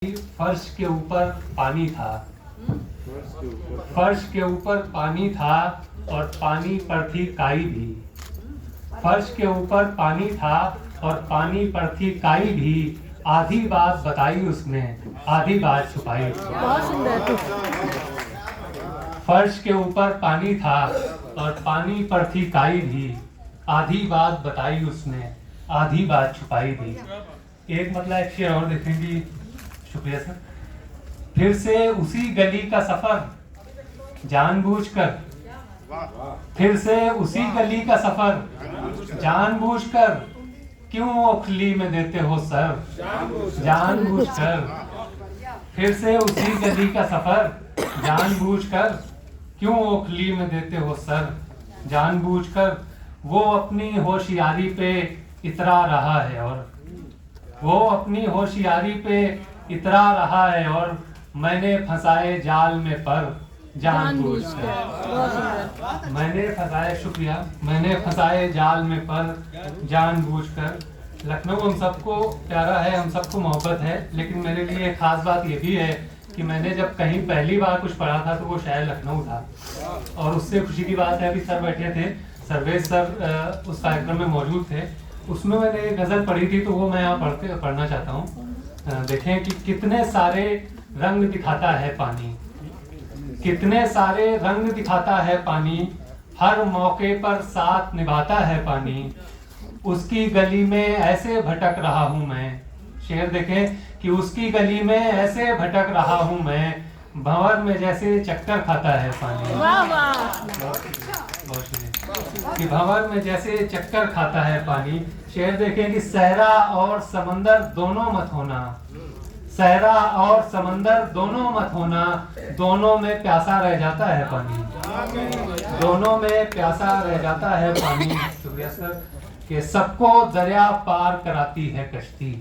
फर्श के ऊपर पानी था। फर्श के ऊपर पानी था और पानी पर थी काई भी। फर्श के ऊपर पानी था और पानी पर थी काई भी। आधी बात बताई उसने, आधी बात छुपाई। बहुत सुंदर। फर्श के ऊपर पानी था और पानी पर थी काई भी। आधी बात बताई उसने, आधी बात छुपाई भी। एक मतलब एक शेर और देखेंगी। शुक्रिया सर। फिर से उसी गली का सफर जानबूझकर, फिर से उसी गली का सफर जानबूझकर क्यों ओखली में देते हो सर, जानबूझकर। फिर से उसी गली का सफर जानबूझकर क्यों ओखली में देते हो सर, जानबूझकर। वो अपनी होशियारी पे इतरा रहा है और वो अपनी होशियारी पे इतरा रहा है और मैंने फंसाए जाल में पर जानबूझकर। मैंने फंसाए, शुक्रिया, मैंने फंसाए जाल में पर जानबूझकर। लखनऊ हम सबको प्यारा है, हम सबको मोहब्बत है, लेकिन मेरे लिए खास बात ये भी है कि मैंने जब कहीं पहली बार कुछ पढ़ा था तो वो शायद लखनऊ था। और उससे खुशी की बात है, अभी सर बैठे थे, सर्वेश सर उस कार्यक्रम में मौजूद थे। उसमें मैंने एक गजल पढ़ी थी तो वो मैं यहाँ पढ़ना चाहता हूँ। देखें कि कितने सारे रंग दिखाता है पानी, कितने सारे रंग दिखाता है पानी, हर मौके पर साथ निभाता है पानी। उसकी गली में ऐसे भटक रहा हूँ मैं। शेर देखें कि उसकी गली में ऐसे भटक रहा हूँ मैं, भंवर में जैसे चक्कर खाता है पानी। वाह वाह। बहुत शुक्रिया। कि भंवर में जैसे चक्कर खाता है पानी। शेर देखें कि सहरा और समंदर दोनों मत होना, सहरा और समंदर दोनों मत होना, दोनों में प्यासा रह जाता है पानी, दोनों में प्यासा रह जाता है पानी। शुक्रिया सर। कि सबको दरिया पार कराती है कश्ती,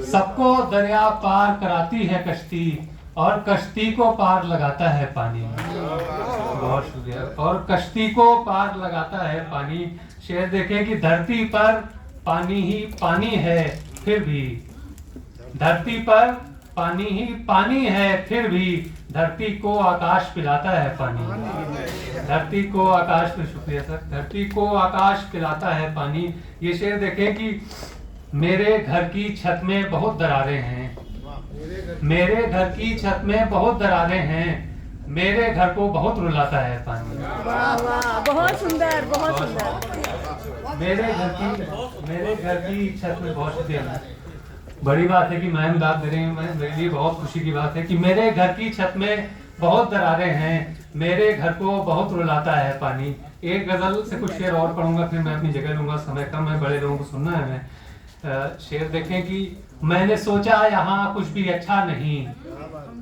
सबको दरिया पार कराती है कश्ती, और कश्ती को पार लगाता है पानी। बहुत शुक्रिया। और कश्ती को पार लगाता है पानी। शेर देखें कि धरती पर पानी ही पानी है फिर भी, धरती पर पानी ही पानी है फिर भी, धरती को आकाश पिलाता है पानी, धरती को आकाश पे, शुक्रिया सर, धरती को आकाश पिलाता है पानी। ये शेर देखें कि मेरे घर की छत में बहुत दरारें हैं, मेरे घर की छत में बहुत दरारें हैं, मेरे घर को बहुत रुलाता है पानी। वाह वाह, बहुत सुंदर, बहुत सुंदर। मेरे घर की छत में बहुत, शुक्रिया। बड़ी बात है कि मैम दाद दे रहे हैं, मेरे लिए बहुत खुशी की बात है कि मेरे घर की छत में बहुत दरारें हैं, मेरे घर को बहुत रुलाता है पानी। एक गजल से कुछ शेर और पढ़ूंगा, फिर मैं अपनी जगह लूंगा, समय कम है, बड़े लोगों को सुनना है। मैं शेर देखें कि मैंने सोचा यहाँ कुछ भी अच्छा नहीं,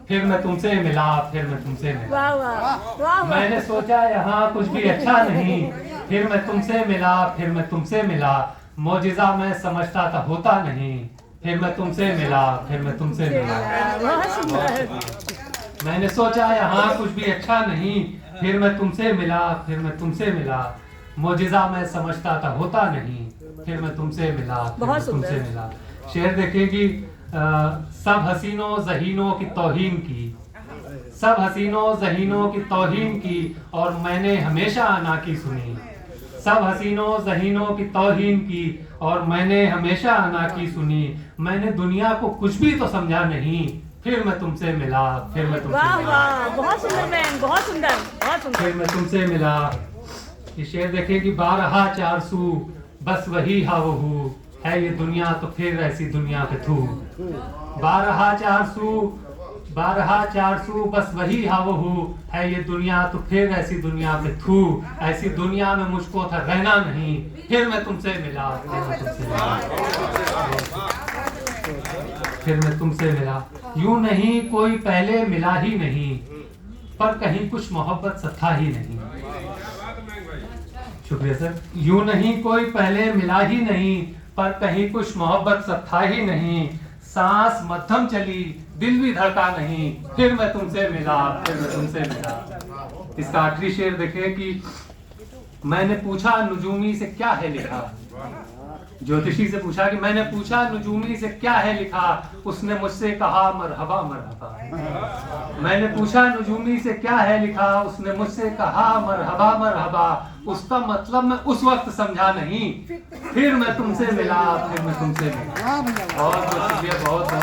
फिर मैं तुमसे मिला, फिर मैं तुमसे मिला। वाह वाह वाह। मैंने सोचा यहाँ कुछ भी अच्छा नहीं, फिर मैं तुमसे मिला, फिर मैं तुमसे मिला। मौजिज़ा मैं समझता था होता नहीं, फिर मैं तुमसे मिला, फिर मैं तुमसे मिला। बहुत सुंदर। मैंने सोचा यहाँ कुछ भी अच्छा नहीं, फिर मैं तुमसे मिला, फिर मैं तुमसे मिला। मौजिज़ा मैं समझता था होता नहीं, फिर मैं तुमसे मिला, फिर मैं तुमसे मिला। शेर देखें कि सब हसीनों ज़हीनों की तौहीन की, सब हसीनों ज़हीनों की तौहीन की, और मैंने हमेशा आना की सुनी। सब हसीनों ज़हीनों की तौहीन की, और मैंने हमेशा आना की सुनी। मैंने दुनिया को कुछ भी तो समझा नहीं, फिर मैं तुमसे मिला, फिर मैं तुमसे वाह मिला। वाह, बहुत सुंदर मैम, बहुत सुंदर, बहुत सुंदर। फिर मैं तुमसे मिला। ये शेर देखें कि बारहा चारसू बस वही हावहू, है ये दुनिया तो फिर ऐसी दुनिया पे थू। बारहा चारसू बस वही हावहू, है ये दुनिया तो फिर ऐसी दुनिया पे थू। ऐसी दुनिया में मुझको था रहना नहीं, फिर मैं तुमसे मिला, फिर मैं तुमसे मिला, फिर मैं तुमसे मिला। यूं नहीं कोई पहले मिला ही नहीं, पर कहीं कुछ मोहब्बत सा था ही नहीं। शुक्रिया सर। यूं नहीं कोई पहले मिला ही नहीं, पर कहीं कुछ मोहब्बत सा था ही नहीं। सांस मध्यम चली दिल भी धड़का नहीं, फिर मैं तुमसे मिला, फिर मैं तुमसे मिला। इसका आखिरी शेर देखें कि मैंने पूछा नुजूमी से क्या है लिखा, ज्योतिषी से पूछा कि मैंने पूछा नुजूमी से क्या है लिखा, उसने मुझसे कहा मरहबा मरहबा। मैंने पूछा नुजूमी से क्या है लिखा, उसने मुझसे कहा मरहबा मरहबा। उसका मतलब मैं उस वक्त समझा नहीं, फिर मैं तुमसे मिला, फिर मैं तुमसे मिला। बहुत शुक्रिया, बहुत